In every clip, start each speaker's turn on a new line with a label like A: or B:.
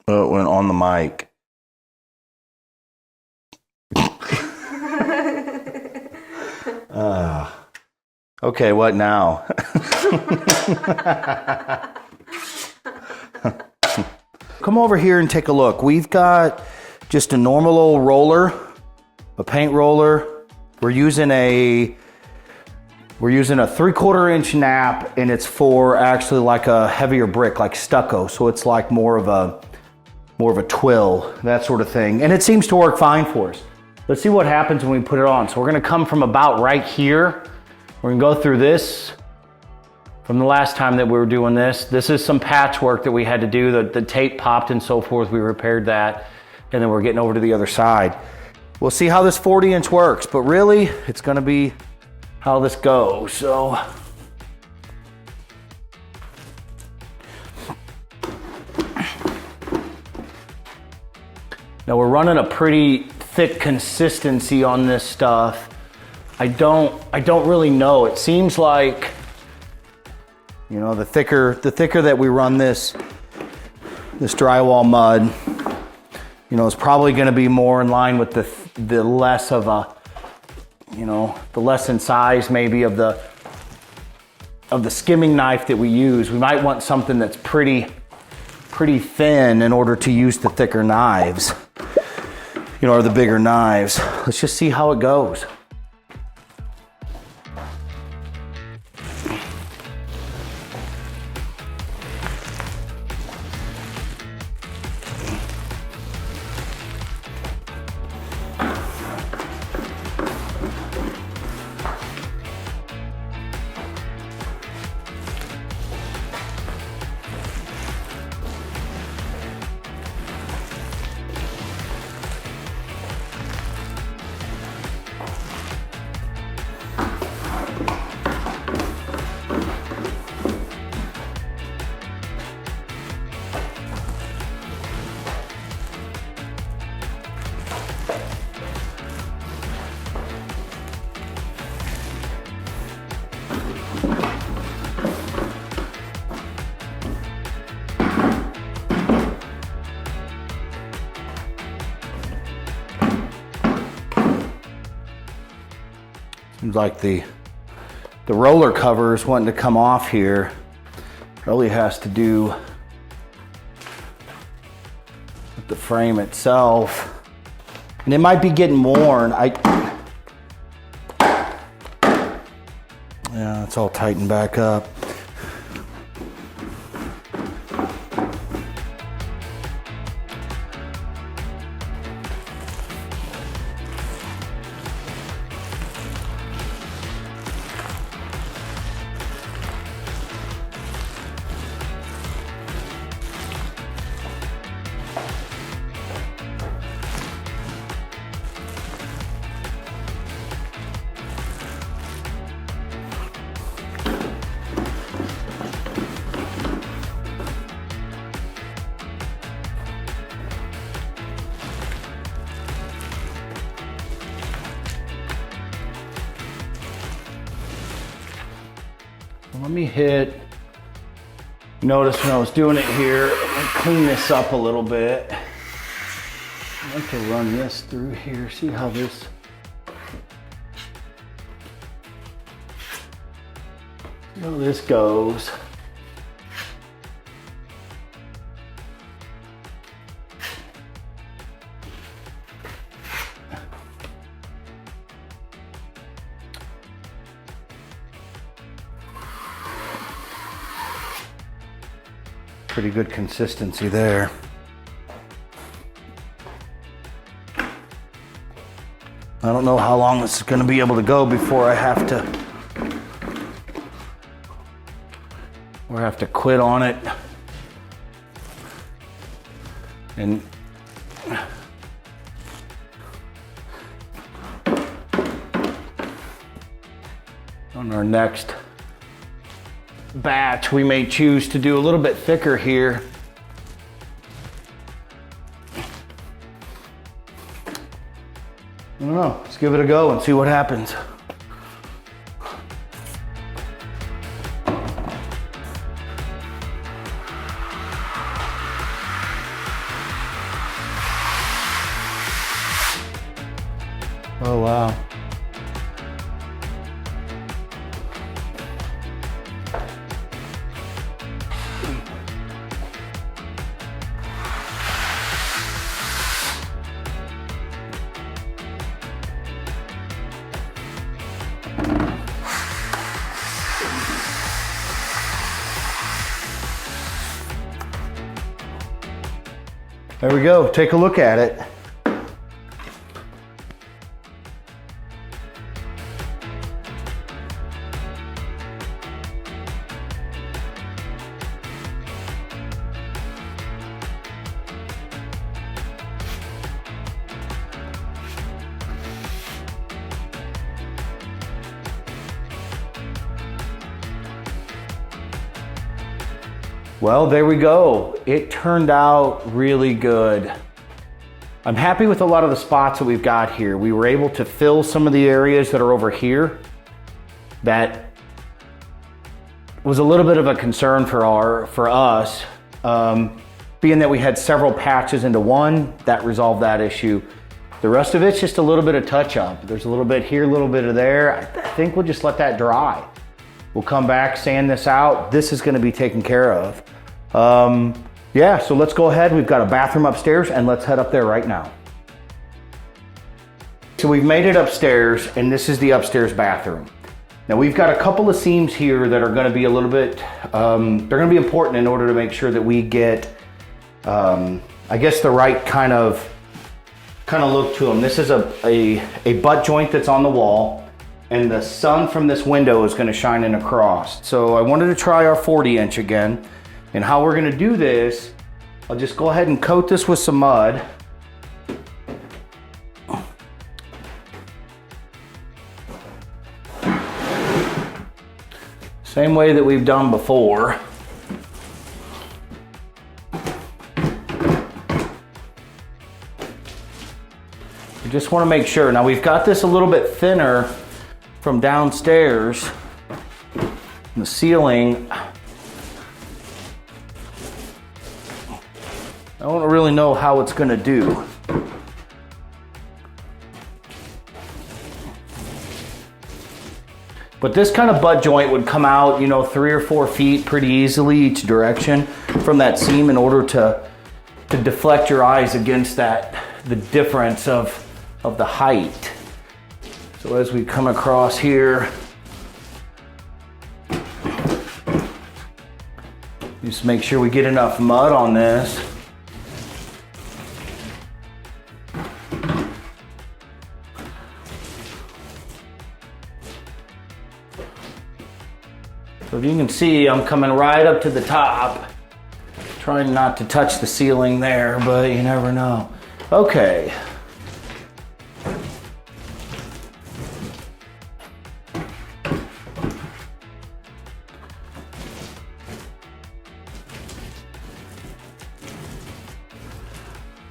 A: Oh, it went on the mic. Okay, what now? Come over here and take a look. We've got just a normal old roller, a paint roller. We're using a 3/4 inch nap, and it's for actually like a heavier brick, like stucco. So it's like more of a twill, that sort of thing. And it seems to work fine for us. Let's see what happens when we put it on. So we're gonna come from about right here. We're gonna go through this. From the last time that we were doing this, this is some patchwork that we had to do. The tape popped and so forth. We repaired that, and then we're getting over to the other side. We'll see how this 40-inch works, but really, it's gonna be how this goes. So, now we're running a pretty thick consistency on this stuff. I don't really know. It seems like, you know, the thicker that we run this drywall mud, you know, it's probably going to be more in line with the less of a, you know, the less in size maybe of the skimming knife that we use. We might want something that's pretty thin in order to use the thicker knives, you know, or the bigger knives. Let's just see how it goes. Seems like the roller cover is wanting to come off here. Really has to do with the frame itself. And it might be getting worn. Yeah, it's all tightened back up. Let me hit, notice when I was doing it here, let me clean this up a little bit. I like to run this through here, see how this, goes. Pretty good consistency there. I don't know how long this is going to be able to go before I have to quit on it. And on our next batch, we may choose to do a little bit thicker here. I don't know, let's give it a go and see what happens. wow. There we go, take a look at it. Well, there we go. It turned out really good. I'm happy with a lot of the spots that we've got here. We were able to fill some of the areas that are over here that was a little bit of a concern for us. Being that we had several patches into one, that resolved that issue. The rest of it's just a little bit of touch up. There's a little bit here, a little bit of there. I think we'll just let that dry. We'll come back, sand this out. This is gonna be taken care of. Yeah, so let's go ahead. We've got a bathroom upstairs and let's head up there right now. So we've made it upstairs and this is the upstairs bathroom. Now we've got a couple of seams here that are gonna be a little bit, they're gonna be important in order to make sure that we get, I guess the right kind of look to them. This is a butt joint that's on the wall. And the sun from this window is gonna shine in across. So I wanted to try our 40-inch again. And how we're gonna do this, I'll just go ahead and coat this with some mud. Same way that we've done before. We just wanna make sure. Now we've got this a little bit thinner from downstairs, the ceiling. I don't really know how it's gonna do. But this kind of butt joint would come out, 3 or 4 feet pretty easily each direction from that seam in order to deflect your eyes against the difference of the height. So as we come across here, just make sure we get enough mud on this. So if you can see, I'm coming right up to the top, trying not to touch the ceiling there, but you never know. Okay.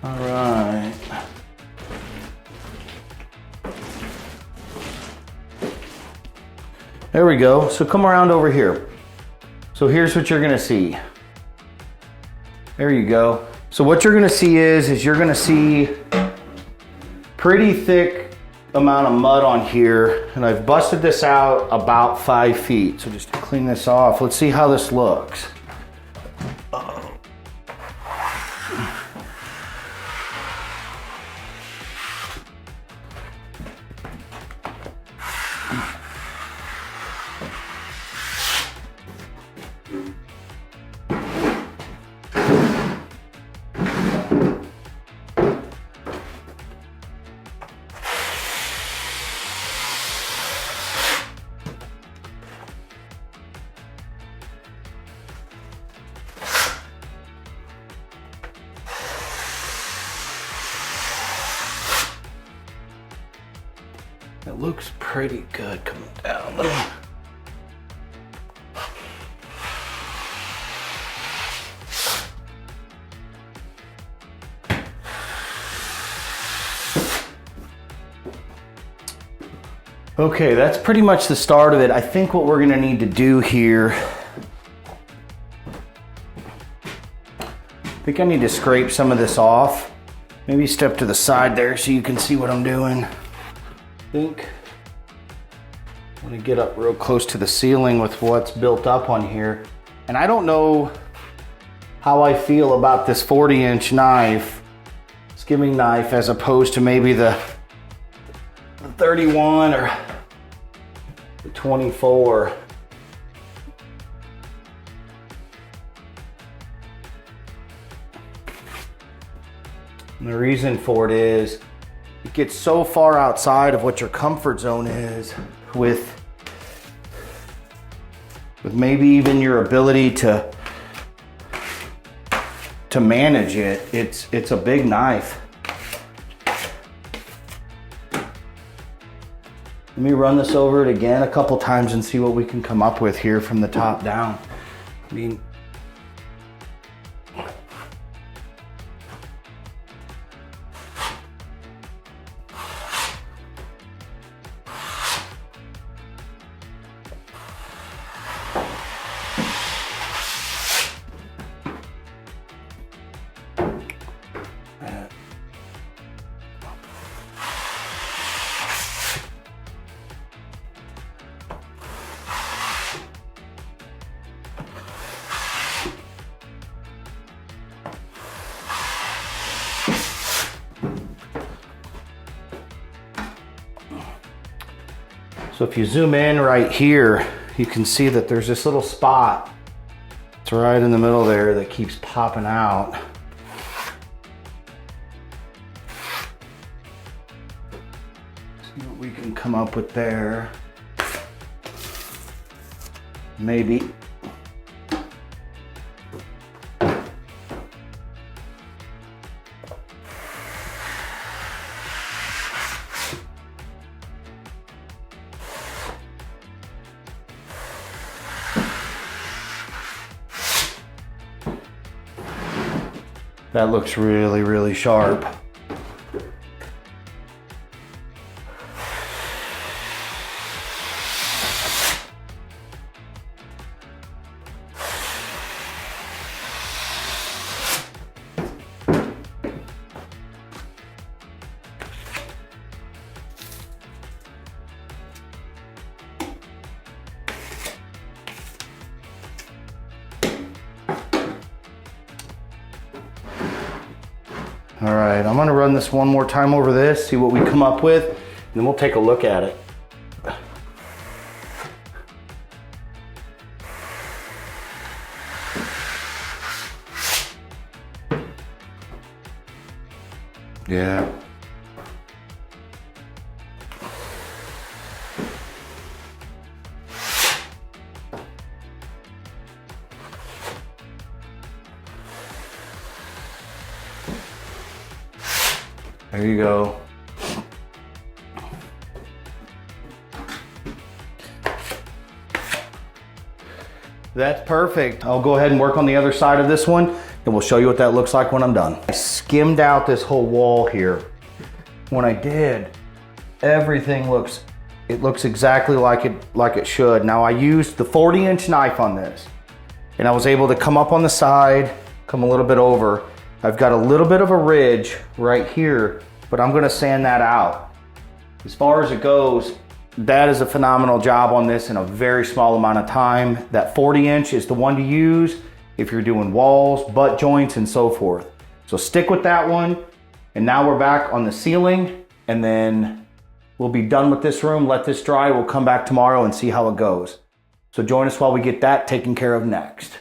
A: All right. There we go. So come around over here. So here's what you're gonna see. There you go. So what you're gonna see is you're gonna see pretty thick amount of mud on here, and I've busted this out about 5 feet. So just to clean this off, let's see how this looks. It looks pretty good coming down. Okay, that's pretty much the start of it. I think what we're gonna need to do here, I think I need to scrape some of this off. Maybe step to the side there so you can see what I'm doing. think I'm gonna get up real close to the ceiling with what's built up on here. And I don't know how I feel about this 40-inch knife, skimming knife, as opposed to maybe the 31 or the 24. And the reason for it is it gets so far outside of what your comfort zone is with maybe even your ability to manage it. It's a big knife. Let me run this over it again a couple times and see what we can come up with here from the top down. I mean, so if you zoom in right here, you can see that there's this little spot. It's right in the middle there that keeps popping out. See what we can come up with there. Maybe. That looks really, really sharp. All right, I'm gonna run this one more time over this, see what we come up with, and then we'll take a look at it. Yeah. There you go. That's perfect. I'll go ahead and work on the other side of this one, and we'll show you what that looks like when I'm done. I skimmed out this whole wall here. When I did, everything looks exactly like it should. Now I used the 40-inch knife on this, and I was able to come up on the side, come a little bit over. I've got a little bit of a ridge right here, but I'm gonna sand that out. As far as it goes, that is a phenomenal job on this in a very small amount of time. That 40-inch is the one to use if you're doing walls, butt joints, and so forth. So stick with that one. And now we're back on the ceiling, and then we'll be done with this room, let this dry. We'll come back tomorrow and see how it goes. So join us while we get that taken care of next.